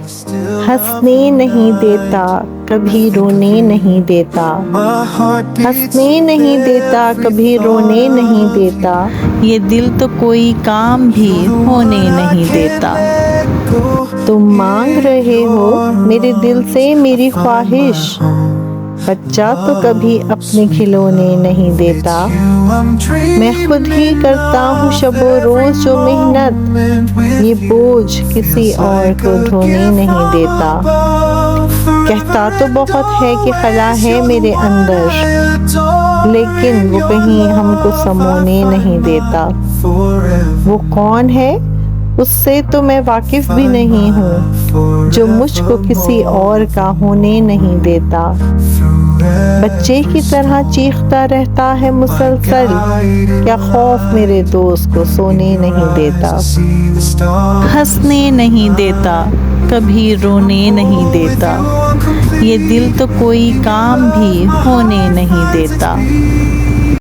हंसने नहीं देता कभी रोने नहीं देता, हंसने नहीं देता कभी रोने नहीं देता, ये दिल तो कोई काम भी होने नहीं देता। तुम मांग रहे हो मेरे दिल से मेरी ख्वाहिश, बच्चा तो कभी अपने खिलौने नहीं देता। मैं खुद ही करता हूँ शबो रोज जो मेहनत, ये बोझ किसी और को ढोने नहीं देता। कहता तो बहुत है कि खला है मेरे अंदर, लेकिन वो कहीं हमको समोने नहीं देता। वो कौन है उससे तो मैं वाकिफ भी नहीं हूँ, जो मुझको किसी और का होने नहीं देता। बच्चे की तरह चीखता रहता है मुसलसल, क्या खौफ मेरे दोस्त को सोने नहीं देता। हंसने नहीं देता कभी रोने नहीं देता, ये दिल तो कोई काम भी होने नहीं देता।